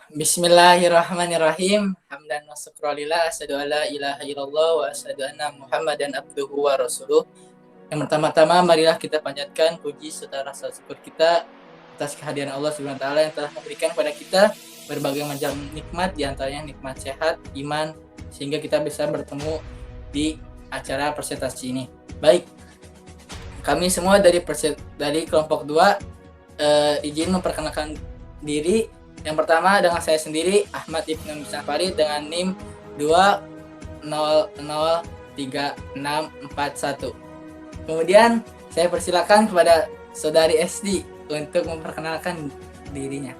Bismillahirrahmanirrahim. Hamdan wa syukralillah, asyhadu an la ilaha illallah wa asyhadu anna Muhammadan abduhu wa rasuluh. Yang pertama-tama marilah kita panjatkan puji serta rasa syukur kita atas kehadiran Allah Subhanahu wa taala yang telah memberikan kepada kita berbagai macam nikmat, di antaranya nikmat sehat, iman, sehingga kita bisa bertemu di acara presentasi ini. Baik. Kami semua dari kelompok 2 izin memperkenalkan diri. Yang pertama dengan saya sendiri, Ahmad Ibnu Musafari dengan NIM 2003641. Kemudian saya persilakan kepada saudari SD untuk memperkenalkan dirinya.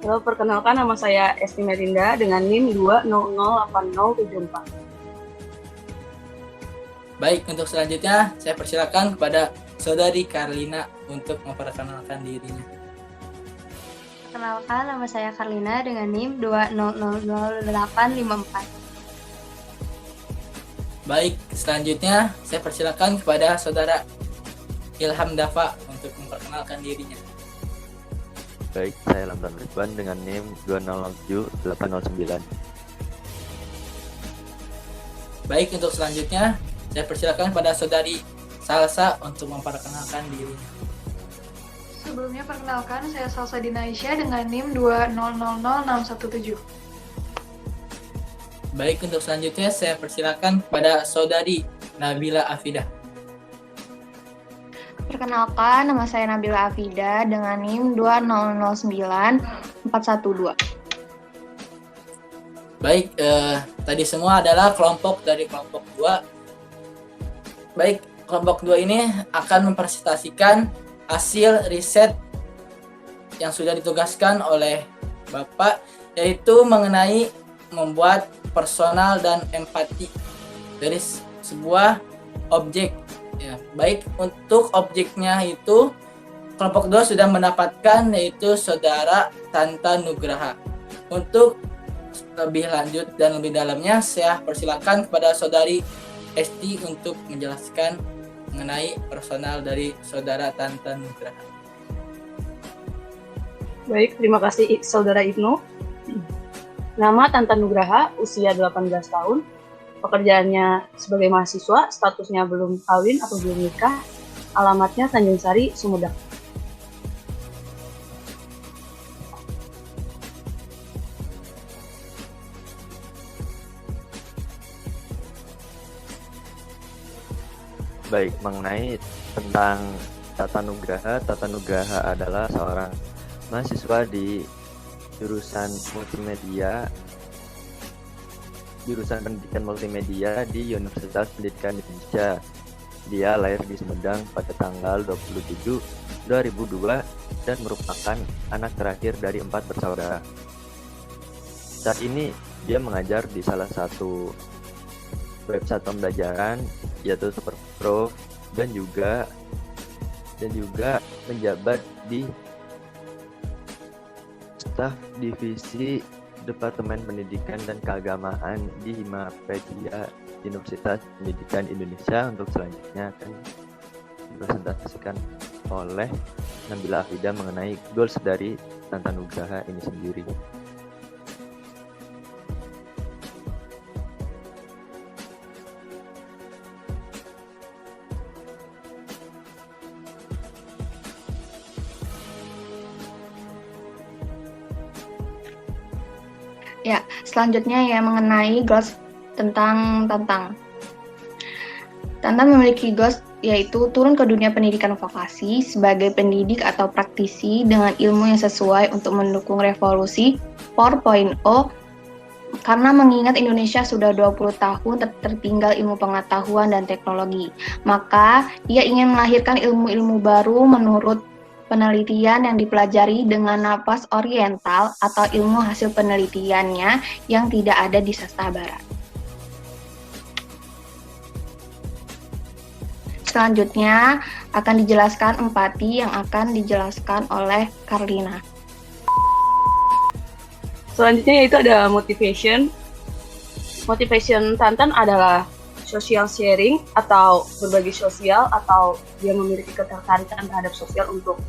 Halo, perkenalkan nama saya Esti Merinda dengan NIM 2008074. Baik, untuk selanjutnya saya persilakan kepada saudari Karlina untuk memperkenalkan dirinya. Perkenalkan, nama saya Karlina dengan NIM 2000854. Baik, selanjutnya saya persilakan kepada saudara Ilham Dafa untuk memperkenalkan dirinya. Baik, saya Lamdan Ridwan dengan NIM 2077809. Baik, untuk selanjutnya saya persilakan kepada saudari Salsa untuk memperkenalkan dirinya. Sebelumnya perkenalkan, saya Salsa Dina Aisyah dengan NIM 2000617. Baik, untuk selanjutnya saya persilakan kepada saudari Nabila Afidah. Perkenalkan, nama saya Nabila Afida dengan NIM 2009412. Baik, tadi semua adalah kelompok 2. Baik, kelompok 2 ini akan mempresentasikan hasil riset yang sudah ditugaskan oleh Bapak, yaitu mengenai membuat personal dan empati dari sebuah objek. Ya, baik, untuk objeknya itu kelompok 2 sudah mendapatkan, yaitu saudara Tanta Nugraha. Untuk lebih lanjut dan lebih dalamnya, saya persilakan kepada saudari Esti untuk menjelaskan mengenai personal dari saudara Tanta Nugraha. Baik, terima kasih saudara Ibnu. Nama Tanta Nugraha, usia 18 tahun. Pekerjaannya sebagai mahasiswa, statusnya belum kawin atau belum nikah. Alamatnya Tanjung Sari, Sumedang. Baik, mengenai tentang Tata Nugraha adalah seorang mahasiswa di jurusan pendidikan multimedia di Universitas Pendidikan Indonesia. Dia lahir di Sumedang pada tanggal 27/2002 dan merupakan anak terakhir dari 4 bersaudara. Saat ini dia mengajar di salah satu website pembelajaran yaitu Superprof dan juga menjabat di staf divisi Departemen Pendidikan dan Keagamaan di Himapedia Universitas Pendidikan Indonesia. Untuk selanjutnya akan dipresentasikan oleh Nabila Afida mengenai goals dari Tanta Nugraha ini sendiri. Ya, selanjutnya ya mengenai goals tentang Tantang. Tantang memiliki goals yaitu turun ke dunia pendidikan vokasi sebagai pendidik atau praktisi dengan ilmu yang sesuai untuk mendukung revolusi 4.0 karena mengingat Indonesia sudah 20 tahun tertinggal ilmu pengetahuan dan teknologi. Maka ia ingin melahirkan ilmu-ilmu baru menurut penelitian yang dipelajari dengan napas oriental atau ilmu hasil penelitiannya yang tidak ada di sastra barat. Selanjutnya akan dijelaskan empati yang akan dijelaskan oleh Karlina. Selanjutnya yaitu ada motivation. Motivation Tantan adalah social sharing atau berbagi sosial, atau dia memiliki ketertarikan terhadap sosial untuk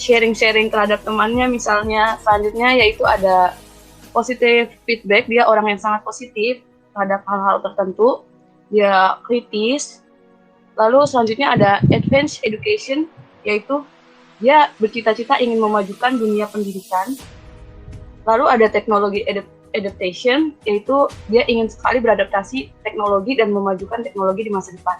sharing-sharing terhadap temannya. Misalnya selanjutnya yaitu ada positive feedback, dia orang yang sangat positif terhadap hal-hal tertentu, dia kritis. Lalu selanjutnya ada advanced education, yaitu dia bercita-cita ingin memajukan dunia pendidikan. Lalu ada teknologi adaptation, yaitu dia ingin sekali beradaptasi teknologi dan memajukan teknologi di masa depan.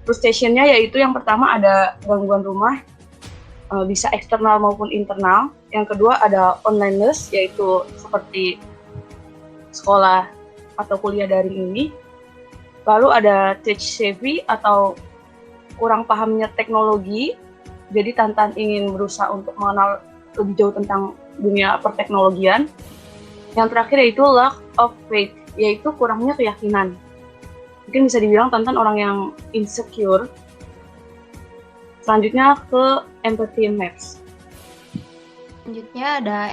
Frustration-nya yaitu yang pertama ada gangguan rumah, bisa eksternal maupun internal. Yang kedua ada onlineness, yaitu seperti sekolah atau kuliah daring ini. Lalu ada tech savvy atau kurang pahamnya teknologi, jadi Tantan ingin berusaha untuk mengenal lebih jauh tentang dunia perteknologian. Yang terakhir yaitu lack of faith, yaitu kurangnya keyakinan. Mungkin bisa dibilang Tantan orang yang insecure. Selanjutnya ke empathy maps. Selanjutnya ada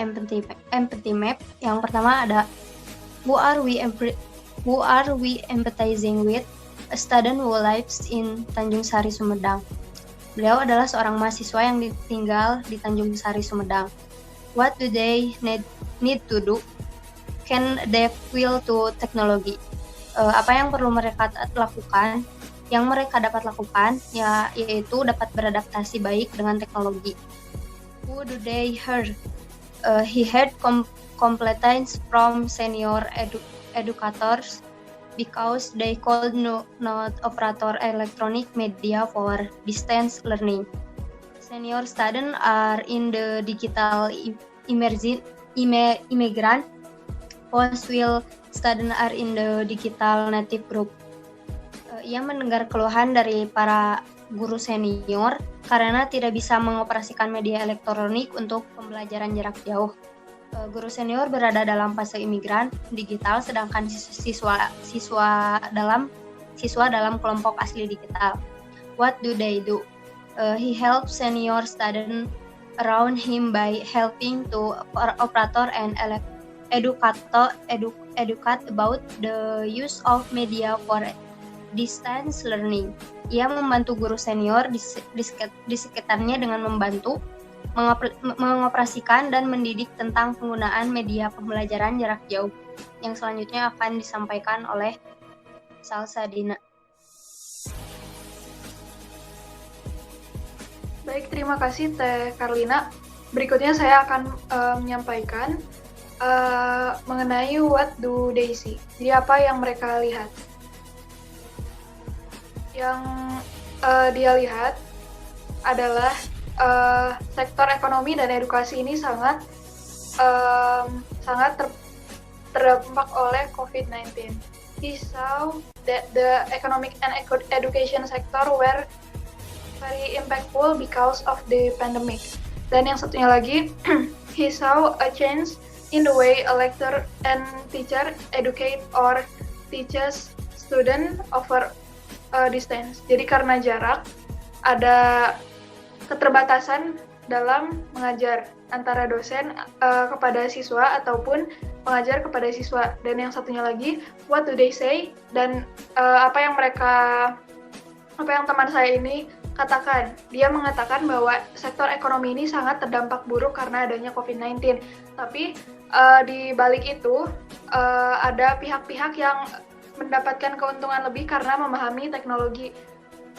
empathy map. Yang pertama ada who are we empathizing with? A student who lives in Tanjung Sari, Sumedang. Beliau adalah seorang mahasiswa yang tinggal di Tanjung Sari, Sumedang. What do they need to do? Can they feel to technology? Apa yang perlu mereka lakukan? Yang mereka dapat lakukan yaitu dapat beradaptasi baik dengan teknologi. Who do they hear? He heard complaints from senior educators because they could not operator electronic media for distance learning. Senior students are in the digital immigrant, while students are in the digital native group. Ia mendengar keluhan dari para guru senior karena tidak bisa mengoperasikan media elektronik untuk pembelajaran jarak jauh. Guru senior berada dalam fase imigran digital, sedangkan siswa dalam kelompok asli digital. What do they do? He helps senior students around him by helping to operator and educate about the use of media for distance learning. Ia membantu guru senior di sekitarnya dengan membantu mengoperasikan dan mendidik tentang penggunaan media pembelajaran jarak jauh. Yang selanjutnya akan disampaikan oleh Salsadina. Baik, terima kasih Teh Karlina. Berikutnya saya akan menyampaikan mengenai what do they see. Jadi apa yang mereka lihat? Yang dia lihat adalah sektor ekonomi dan edukasi ini sangat terdampak oleh COVID-19. He saw that the economic and education sector were very impactful because of the pandemic. Dan yang satunya lagi, he saw a change in the way a lecturer and teacher educate or teaches student over distance. Jadi karena jarak, ada keterbatasan dalam mengajar antara dosen kepada siswa ataupun pengajar kepada siswa. Dan yang satunya lagi, what do they say? Dan apa yang teman saya ini katakan. Dia mengatakan bahwa sektor ekonomi ini sangat terdampak buruk karena adanya COVID-19. Tapi di balik itu ada pihak-pihak yang mendapatkan keuntungan lebih karena memahami teknologi.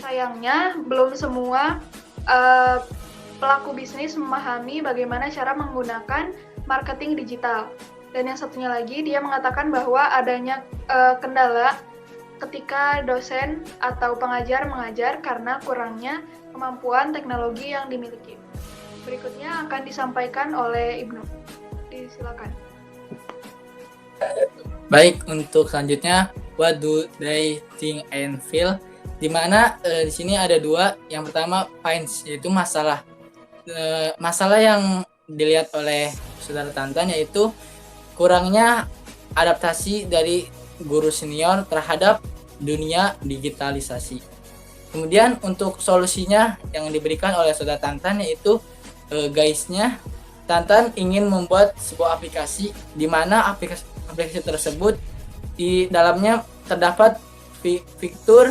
Sayangnya belum semua pelaku bisnis memahami bagaimana cara menggunakan marketing digital. Dan yang satunya lagi, dia mengatakan bahwa adanya kendala ketika dosen atau pengajar mengajar karena kurangnya kemampuan teknologi yang dimiliki. Berikutnya akan disampaikan oleh Ibnu. Silakan. Baik, untuk selanjutnya, what do they think and feel? Di mana di sini ada dua. Yang pertama, finds, yaitu masalah. Masalah yang dilihat oleh saudara Tantan yaitu kurangnya adaptasi dari guru senior terhadap dunia digitalisasi. Kemudian untuk solusinya yang diberikan oleh saudara Tantan yaitu guysnya, Tantan ingin membuat sebuah aplikasi di mana aplikasi tersebut di dalamnya terdapat fitur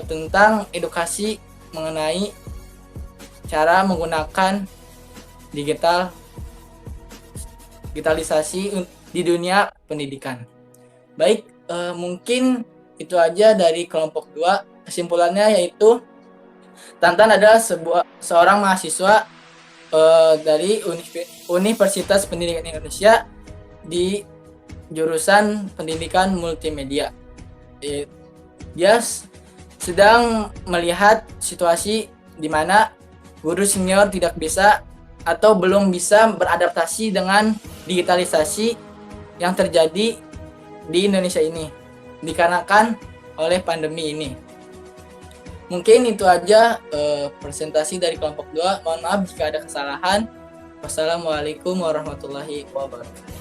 tentang edukasi mengenai cara menggunakan digitalisasi di dunia pendidikan. Baik, mungkin itu aja dari kelompok 2. Kesimpulannya yaitu Tantan adalah seorang mahasiswa dari Universitas Pendidikan Indonesia di jurusan Pendidikan Multimedia. Dia sedang melihat situasi di mana guru senior tidak bisa atau belum bisa beradaptasi dengan digitalisasi yang terjadi di Indonesia ini dikarenakan oleh pandemi ini. Mungkin itu aja presentasi dari kelompok 2. Mohon maaf jika ada kesalahan. Wassalamualaikum warahmatullahi wabarakatuh.